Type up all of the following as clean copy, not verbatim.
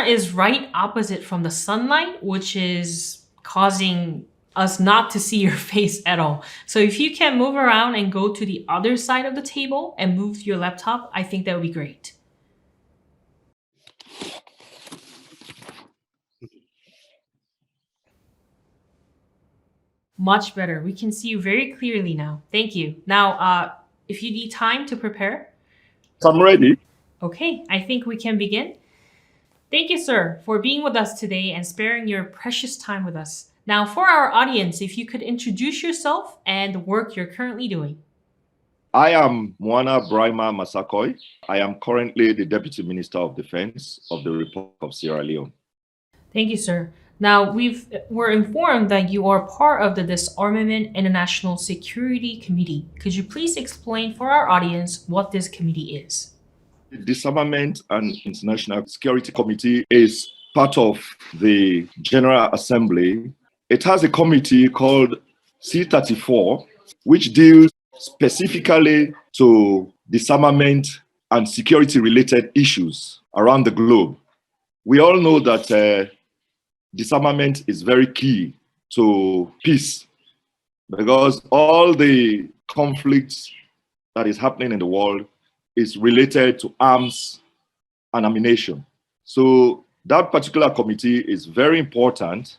camera is right opposite from the sunlight, which is causing us not to see your face at all. So if you can move around and go to the other side of the table and move your laptop, I think that would be great. Much better. We can see you very clearly now. Thank you. Now, if you need time to prepare. I'm ready. Okay, I think we can begin. Thank you, sir, for being with us today and sparing your precious time with us. Now, for our audience, if you could introduce yourself and the work you're currently doing. I am Muana Brima Massaquoi. I am currently the Deputy Minister of Defense of the Republic of Sierra-Leone. Thank you, sir. Now, we're informed that you are part of the Disarmament International Security Committee. Could you please explain for our audience what this committee is? The Disarmament and International Security Committee is part of the General Assembly. It has a committee called C34, which deals specifically to disarmament and security-related issues around the globe. We all know that disarmament is very key to peace, because all the conflicts that is happening in the world is related to arms and ammunition. So that particular committee is very important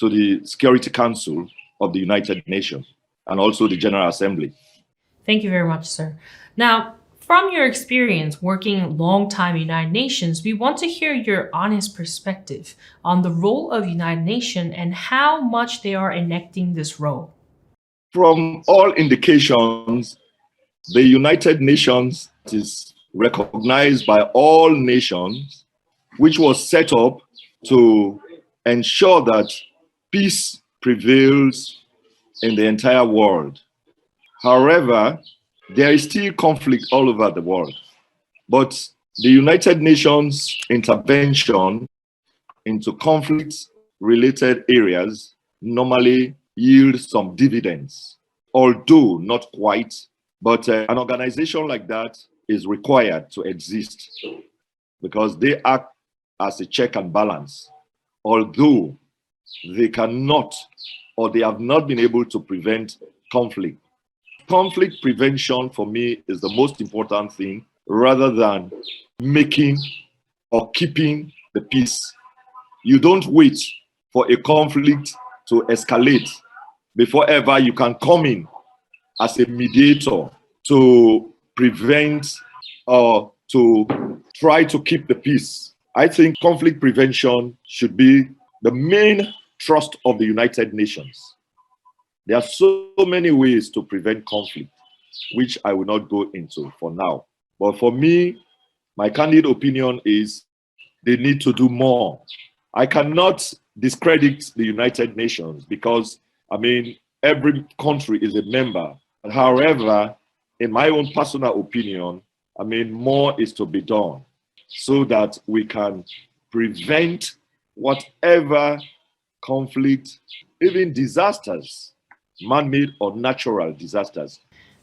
to the Security Council of the United Nations and also the General Assembly. Thank you very much, sir. Now, from your experience working a long time in United Nations, we want to hear your honest perspective on the role of United Nations and how much they are enacting this role. From all indications, the United Nations is recognized by all nations, which was set up to ensure that peace prevails in the entire world. However, there is still conflict all over the world. But the United Nations intervention into conflict-related areas normally yields some dividends, although not quite. But an organization like that is required to exist because they act as a check and balance, although they cannot or they have not been able to prevent conflict. Conflict prevention for me is the most important thing rather than making or keeping the peace. You don't wait for a conflict to escalate before ever you can come in as a mediator to prevent or to try to keep the peace. I think conflict prevention should be the main thrust of the United Nations. There are so many ways to prevent conflict, which I will not go into for now. But for me, my candid opinion is they need to do more. I cannot discredit the United Nations because, I mean, every country is a member. However, in my own personal opinion, I mean, more is to be done so that we can prevent whatever conflict, even disasters, man-made or natural disasters.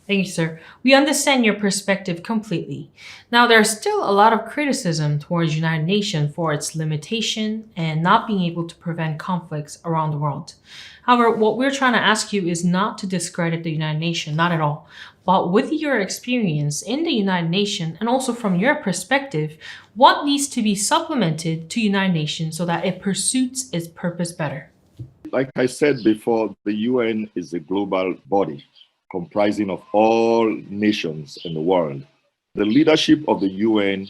Thank you, sir. We understand your perspective completely. Now, there's still a lot of criticism towards United Nations for its limitation and not being able to prevent conflicts around the world. However, what we're trying to ask you is not to discredit the United Nations, not at all. But with your experience in the United Nations and also from your perspective, what needs to be supplemented to United Nations so that it pursues its purpose better? Like I said before, the UN is a global body comprising of all nations in the world. The leadership of the UN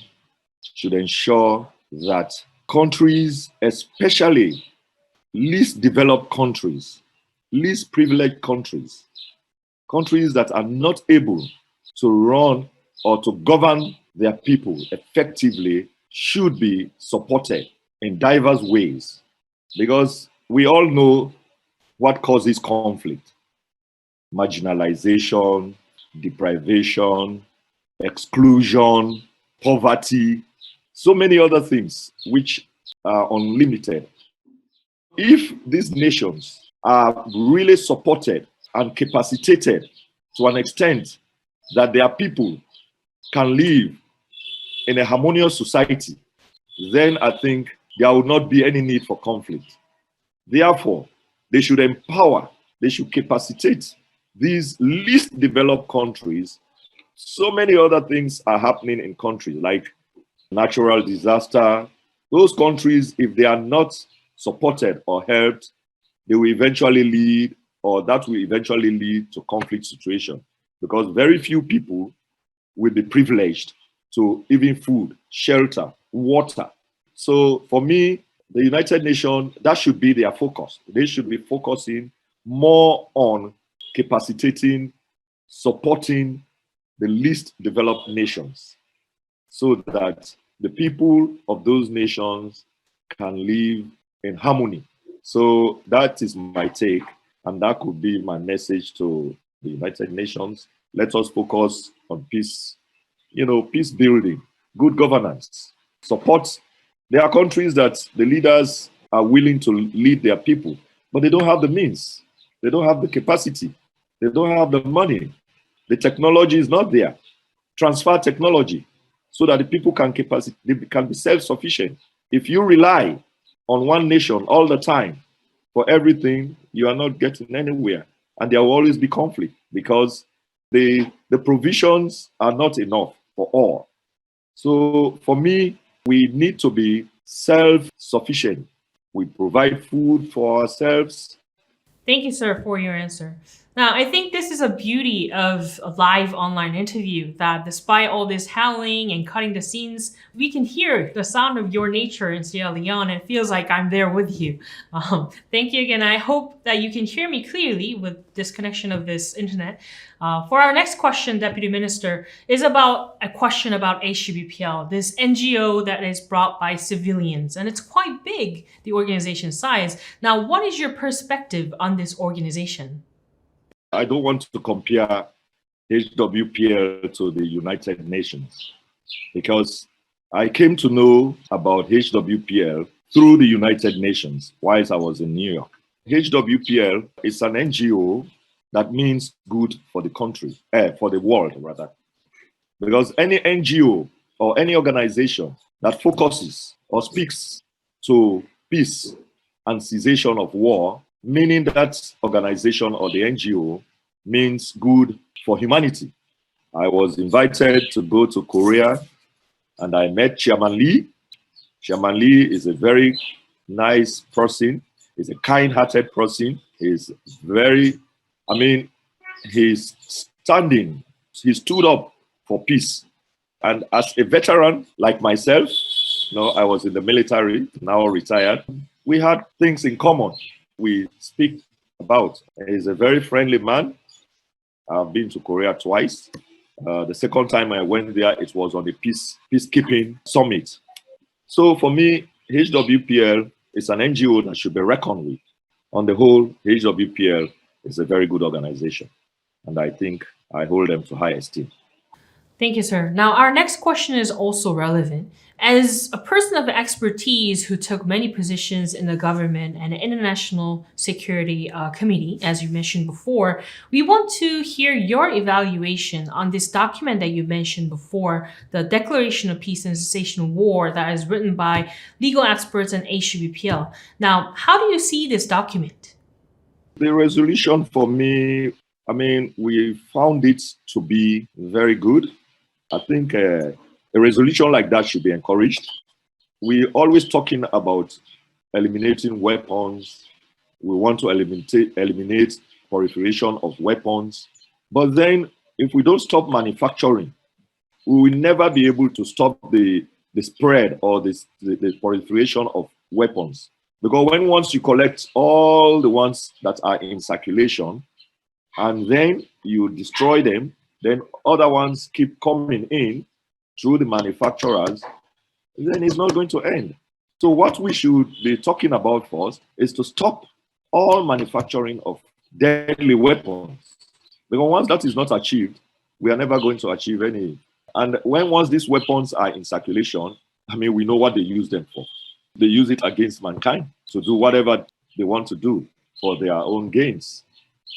should ensure that countries, especially least developed countries, least privileged countries, countries that are not able to run or to govern their people effectively, should be supported in diverse ways, because we all know what causes conflict: marginalization, deprivation, exclusion, poverty, so many other things which are unlimited. If these nations are really supported and capacitated to an extent that their people can live in a harmonious society, then I think there would not be any need for conflict. Therefore, they should empower, they should capacitate these least developed countries. So many other things are happening in countries like natural disaster. Those countries, if they are not supported or helped, they will eventually lead, or that will eventually lead to conflict situation, because very few people will be privileged to even food, shelter, water. So for me, the United Nations, that should be their focus. They should be focusing more on capacitating, supporting the least developed nations so that the people of those nations can live in harmony. So that is my take, and that could be my message to the United Nations. Let us focus on peace, peace building, good governance, support. There are countries that the leaders are willing to lead their people, but they don't have the means. They don't have the capacity. They don't have the money. The technology is not there. Transfer technology so that the people can be self-sufficient. If you rely on one nation all the time for everything, you are not getting anywhere. And there will always be conflict because the provisions are not enough for all. So for me, we need to be self-sufficient. We provide food for ourselves. Thank you, sir, for your answer. Now, I think this is a beauty of a live online interview, that despite all this howling and cutting the scenes, we can hear the sound of your nature in Sierra Leone, and it feels like I'm there with you. Thank you again. I hope that you can hear me clearly with disconnection of this internet. For our next question, Deputy Minister, is about a question about HWPL, this NGO that is brought by civilians, and it's quite big, the organization size. Now, what is your perspective on this organization? I don't want to compare HWPL to the United Nations because I came to know about HWPL through the United Nations whilst I was in New York. HWPL is an NGO that means good for the country, for the world rather. Because any NGO or any organization that focuses or speaks to peace and cessation of war, meaning that organization or the NGO means good for humanity. I was invited to go to Korea and I met Chairman Lee. Chairman Lee is a very nice person. He's a kind-hearted person. He's he's he stood up for peace. And as a veteran like myself, I was in the military, now retired, we had things in common. We speak about. He's a very friendly man. I've been to Korea twice. The second time I went there, it was on the peacekeeping summit. So for me, HWPL is an NGO that should be reckoned with. On the whole, HWPL is a very good organization. And I think I hold them to high esteem. Thank you, sir. Now, our next question is also relevant. As a person of expertise who took many positions in the government and the International Security Committee, as you mentioned before, we want to hear your evaluation on this document that you mentioned before, the Declaration of Peace and Cessation of War, that is written by legal experts and HWPL. Now, how do you see this document? The resolution for me, we found it to be very good. I think a resolution like that should be encouraged. We're always talking about eliminating weapons. We want to eliminate proliferation of weapons. But then if we don't stop manufacturing, we will never be able to stop the spread or the proliferation of weapons. Because once you collect all the ones that are in circulation and then you destroy them, then other ones keep coming in through the manufacturers, then it's not going to end. So what we should be talking about first is to stop all manufacturing of deadly weapons. Because once that is not achieved, we are never going to achieve any. And once these weapons are in circulation, we know what they use them for. They use it against mankind to do whatever they want to do for their own gains.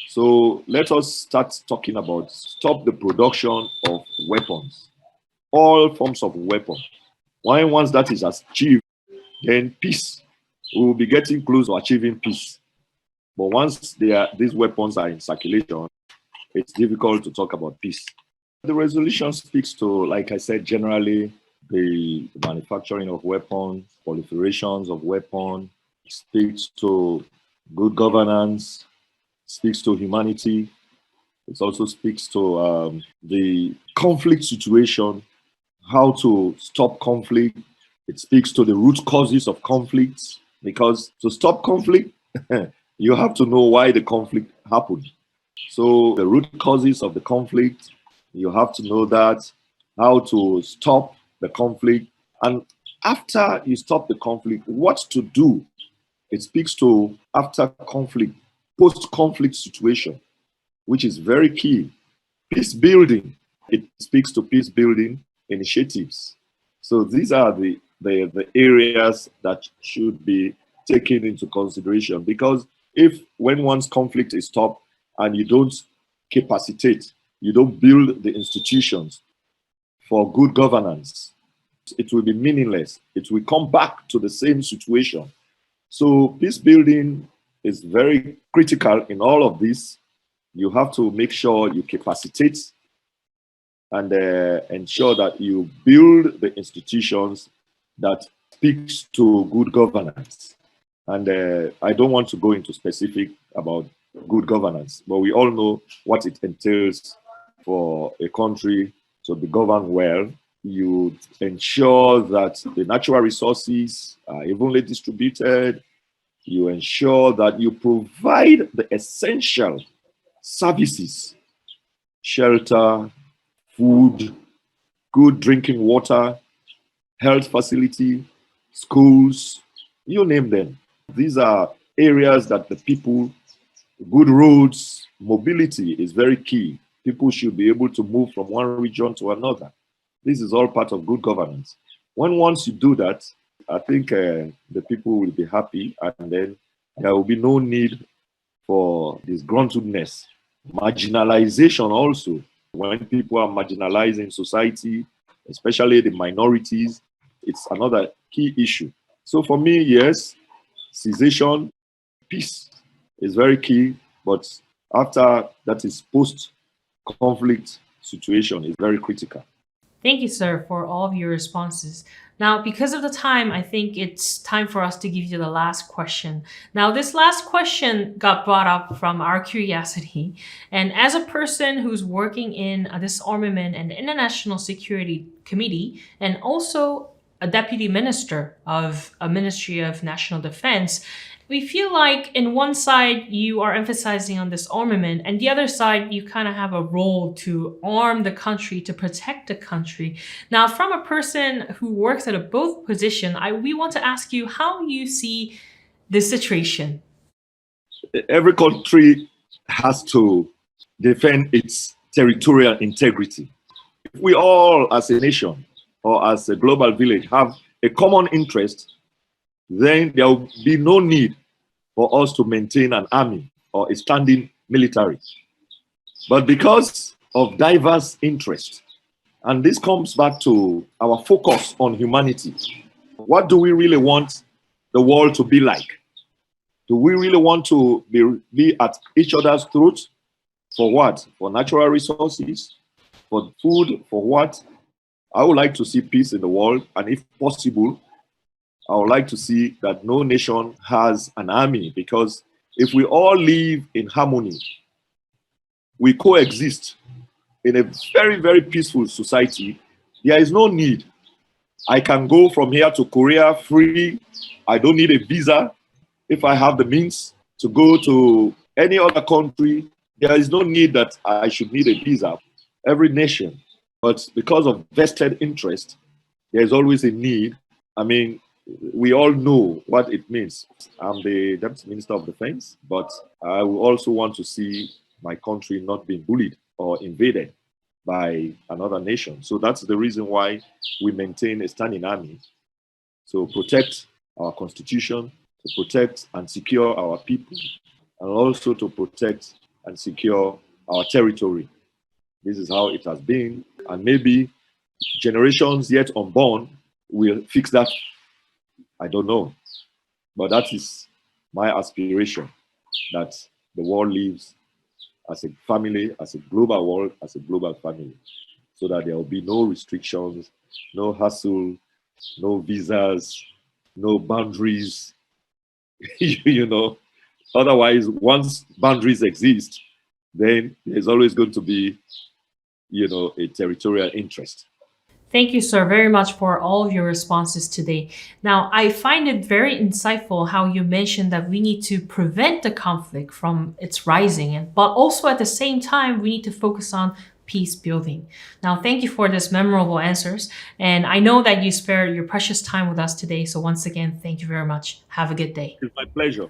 So let us start talking about stop the production of weapons, all forms of weapons. Once that is achieved, then peace. We will be getting close to achieving peace. But once these weapons are in circulation, it's difficult to talk about peace. The resolution speaks to, like I said, generally the manufacturing of weapons, proliferations of weapons, speaks to good governance, speaks to humanity. It also speaks to the conflict situation, how to stop conflict. It speaks to the root causes of conflicts, because to stop conflict, you have to know why the conflict happened. So the root causes of the conflict, you have to know that, how to stop the conflict. And after you stop the conflict, what to do. It speaks to after conflict, post-conflict situation, which is very key. Peace building, it speaks to peace building initiatives. So these are the areas that should be taken into consideration, because when one's conflict is stopped and you don't capacitate, you don't build the institutions for good governance, it will be meaningless. It will come back to the same situation. So peace building is very critical in all of this. You have to make sure you capacitate and ensure that you build the institutions that speaks to good governance. And I don't want to go into specific about good governance, but we all know what it entails for a country to be governed well. You ensure that the natural resources are evenly distributed. You ensure that you provide the essential services, shelter, food, good drinking water, health facility, schools, you name them. These are areas that the people, good roads, mobility is very key. People should be able to move from one region to another. This is all part of good governance. Once you do that, I think the people will be happy, and then there will be no need for disgruntledness. Marginalization also, when people are marginalized in society, especially the minorities, it's another key issue. So for me, yes, cessation, peace is very key, but after that is post-conflict situation is very critical. Thank you, sir, for all of your responses. Now, because of the time, I think it's time for us to give you the last question. Now, this last question got brought up from our curiosity. And as a person who's working in a disarmament and international security committee, and also a deputy minister of a Ministry of National Defense, we feel like in one side you are emphasizing on disarmament, and the other side you kind of have a role to arm the country, to protect the country. Now, from a person who works at a both position, we want to ask you how you see this situation. Every country has to defend its territorial integrity. If we all as a nation or as a global village have a common interest, then there will be no need for us to maintain an army or a standing military. But because of diverse interests, and this comes back to our focus on humanity, what do we really want the world to be like? Do we really want to be at each other's throats? For what? For natural resources? For food? For what? I would like to see peace in the world, and if possible, I would like to see that no nation has an army, because if we all live in harmony, we coexist in a very, very peaceful society, there is no need. I can go from here to Korea free. I don't need a visa. If I have the means to go to any other country, there is no need that I should need a visa. Every nation. But because of vested interest, there is always a need. I mean, we all know what it means. I'm the Deputy Minister of Defense, but I will also want to see my country not being bullied or invaded by another nation. So that's the reason why we maintain a standing army, to protect our constitution, to protect and secure our people, and also to protect and secure our territory. This is how it has been, and maybe generations yet unborn will fix that I don't know. But that is my aspiration, that the world lives as a family, as a global world, as a global family, so that there will be no restrictions, no hassle, no visas, no boundaries, you know. Otherwise, once boundaries exist, then there's always going to be, you know, a territorial interest. Thank you, sir, very much for all of your responses today. Now, I find it very insightful how you mentioned that we need to prevent the conflict from its rising, but also at the same time, we need to focus on peace building. Now, thank you for this memorable answers. And I know that you spared your precious time with us today. So once again, thank you very much. Have a good day. It's my pleasure.